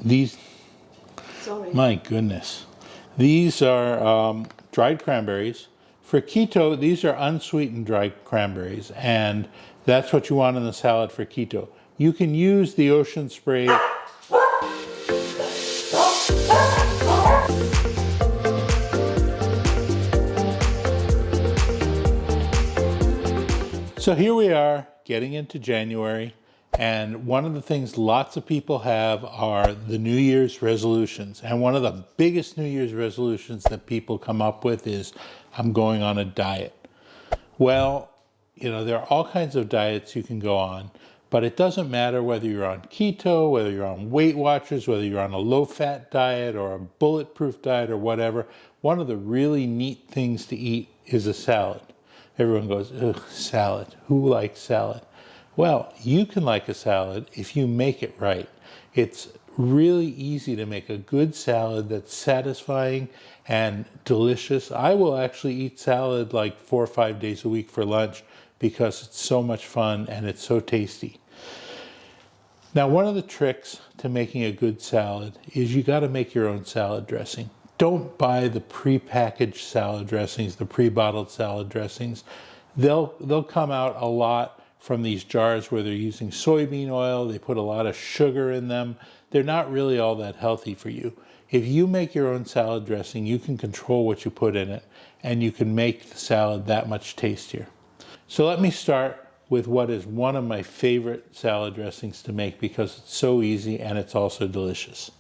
These, Sorry. my goodness. These are dried cranberries. For keto, these are unsweetened dried cranberries, and that's what you want in the salad for keto. You can use the ocean spray. So here we are getting into January, and one of the things lots of people have are the New Year's resolutions. And one of the biggest New Year's resolutions that people come up with is, I'm going on a diet. Well, you know, there are all kinds of diets you can go on, but it doesn't matter whether you're on keto, whether you're on Weight Watchers, whether you're on a low-fat diet or a bulletproof diet or whatever. One of the really neat things to eat is a salad. Everyone goes, ugh, salad. Who likes salad? Well, you can like a salad if you make it right. It's really easy to make a good salad that's satisfying and delicious. I will actually eat salad like 4 or 5 days a week for lunch because it's so much fun and it's so tasty. Now, one of the tricks to making a good salad is you got to make your own salad dressing. Don't buy the pre-packaged salad dressings, the pre-bottled salad dressings. They'll come out a lot from these jars where they're using soybean oil. They put a lot of sugar in them. They're not really all that healthy for you. If you make your own salad dressing, you can control what you put in it, and you can make the salad that much tastier. So let me start with what is one of my favorite salad dressings to make because it's so easy and it's also delicious.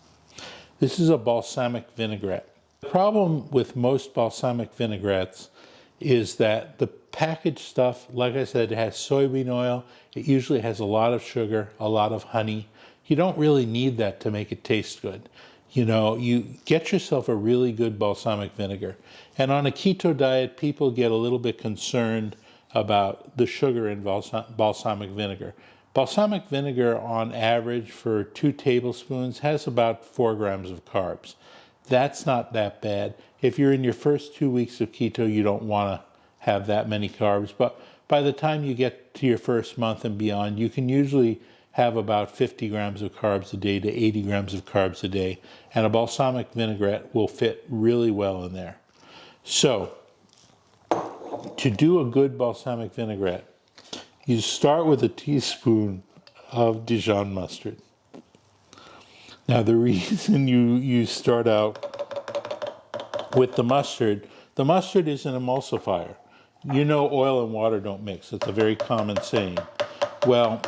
This is a balsamic vinaigrette. The problem with most balsamic vinaigrettes is that the packaged stuff, like I said, it has soybean oil. It usually has a lot of sugar, a lot of honey. You don't really need that to make it taste good. You know, you get yourself a really good balsamic vinegar. And on a keto diet, people get a little bit concerned about the sugar in balsamic vinegar. Balsamic vinegar, on average, for 2 tablespoons, has about 4 grams of carbs. That's not that bad. If you're in your first 2 weeks of keto, you don't want to have that many carbs. But by the time you get to your first month and beyond, you can usually have about 50 grams of carbs a day to 80 grams of carbs a day. And a balsamic vinaigrette will fit really well in there. So, to do a good balsamic vinaigrette, you start with a teaspoon of Dijon mustard. Now, the reason you start out with the mustard is an emulsifier. You know, oil and water don't mix. It's a very common saying. Well,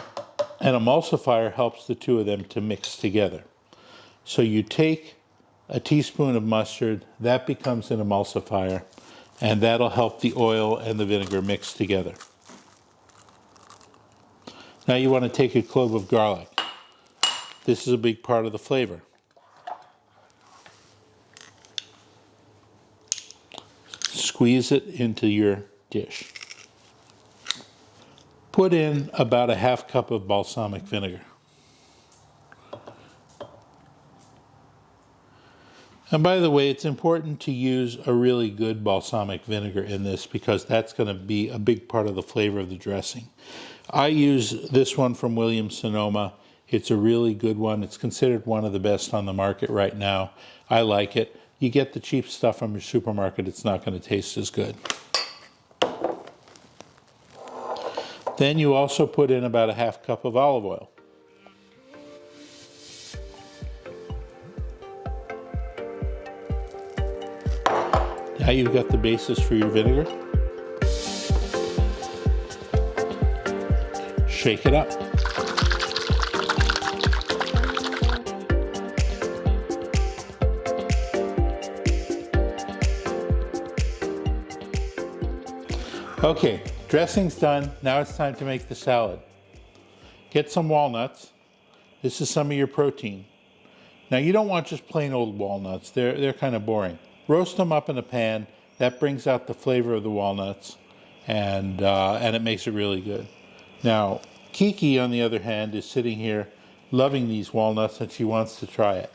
an emulsifier helps the two of them to mix together. So you take a teaspoon of mustard, that becomes an emulsifier, and that'll help the oil and the vinegar mix together. Now you want to take a clove of garlic. This is a big part of the flavor. Squeeze it into your dish. Put in about a half cup of balsamic vinegar. And by the way, it's important to use a really good balsamic vinegar in this because that's going to be a big part of the flavor of the dressing. I use this one from Williams-Sonoma. It's a really good one. It's considered one of the best on the market right now. I like it. You get the cheap stuff from your supermarket, it's not going to taste as good. Then you also put in about a half cup of olive oil. Now you've got the basis for your vinegar. Shake it up. Okay, dressing's done. Now it's time to make the salad. Get some walnuts. This is some of your protein. Now you don't want just plain old walnuts. They're kind of boring. Roast them up in a pan. That brings out the flavor of the walnuts, and it makes it really good. Now, Kiki, on the other hand, is sitting here loving these walnuts, and she wants to try it.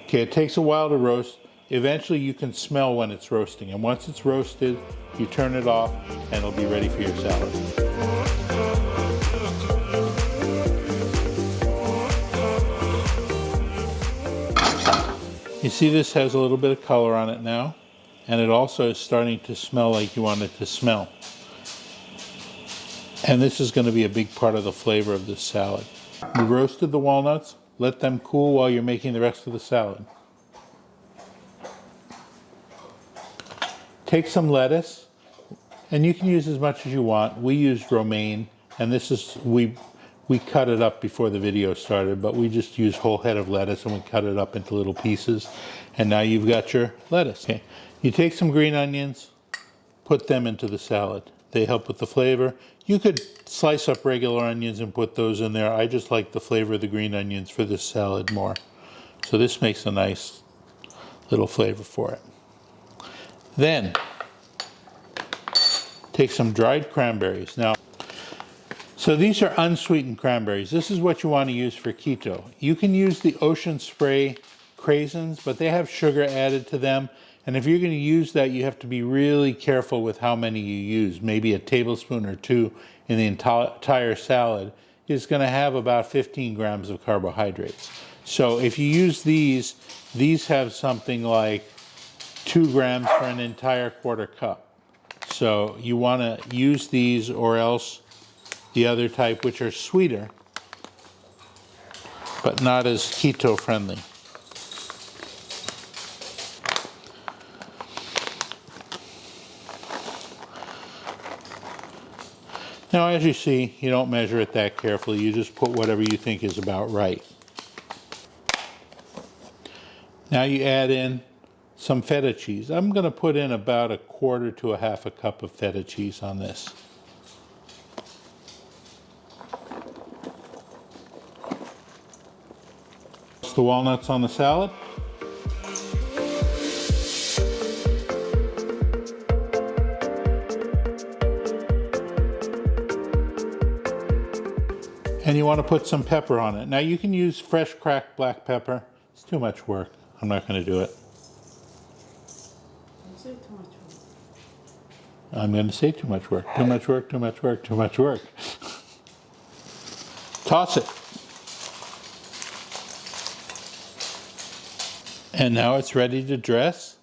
Okay, it takes a while to roast. Eventually you can smell when it's roasting, and once it's roasted, you turn it off, and it'll be ready for your salad. You see this has a little bit of color on it now, and it also is starting to smell like you want it to smell. And this is going to be a big part of the flavor of this salad. We roasted the walnuts, let them cool while you're making the rest of the salad. Take some lettuce, and you can use as much as you want. We used romaine, and this is, we cut it up before the video started, but we just used whole head of lettuce and we cut it up into little pieces. And now you've got your lettuce. Okay. You take some green onions, put them into the salad. They help with the flavor. You could slice up regular onions and put those in there. I just like the flavor of the green onions for this salad more. So this makes a nice little flavor for it. Then, take some dried cranberries. Now, so these are unsweetened cranberries. This is what you want to use for keto. You can use the Ocean Spray craisins, but they have sugar added to them. And if you're going to use that, you have to be really careful with how many you use. Maybe a tablespoon or two in the entire salad is going to have about 15 grams of carbohydrates. So if you use these have something like 2 grams for an entire quarter cup. So you want to use these, or else the other type, which are sweeter, but not as keto friendly. Now, as you see, you don't measure it that carefully. You just put whatever you think is about right. Now you add in some feta cheese. I'm going to put in about 1/4 to 1/2 cup of feta cheese on this. The walnuts on the salad. And you want to put some pepper on it. Now you can use fresh cracked black pepper. It's too much work. I'm not going to do it. Don't say too much work. I'm going to say too much work. Too much work, too much work, too much work. Toss it. And now it's ready to dress.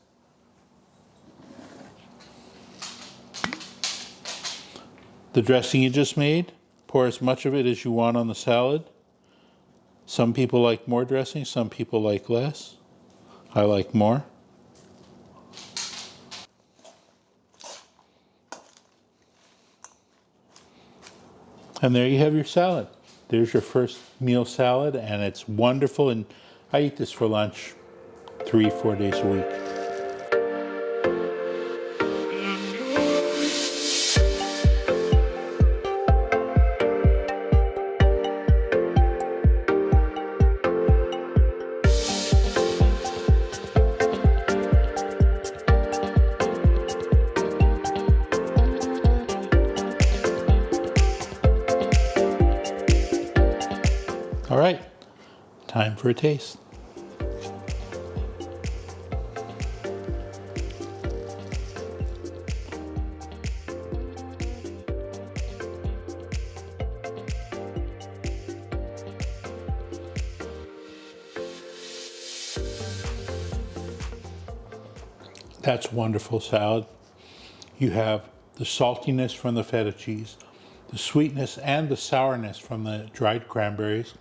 The dressing you just made, pour as much of it as you want on the salad. Some people like more dressing, some people like less. I like more. And there you have your salad. There's your first meal salad, and it's wonderful. And I eat this for lunch 3-4 days a week. All right, time for a taste. That's wonderful salad. You have the saltiness from the feta cheese, the sweetness and the sourness from the dried cranberries.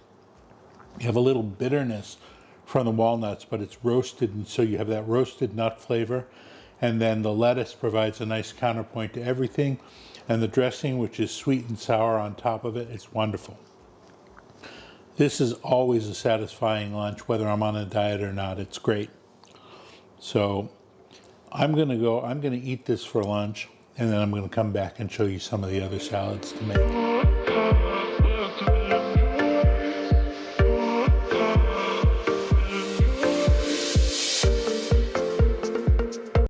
You have a little bitterness from the walnuts, but it's roasted, and so you have that roasted nut flavor. And then the lettuce provides a nice counterpoint to everything. And the dressing, which is sweet and sour on top of it, it's wonderful. This is always a satisfying lunch, whether I'm on a diet or not. It's great. So I'm going to eat this for lunch, and then I'm going to come back and show you some of the other salads to make.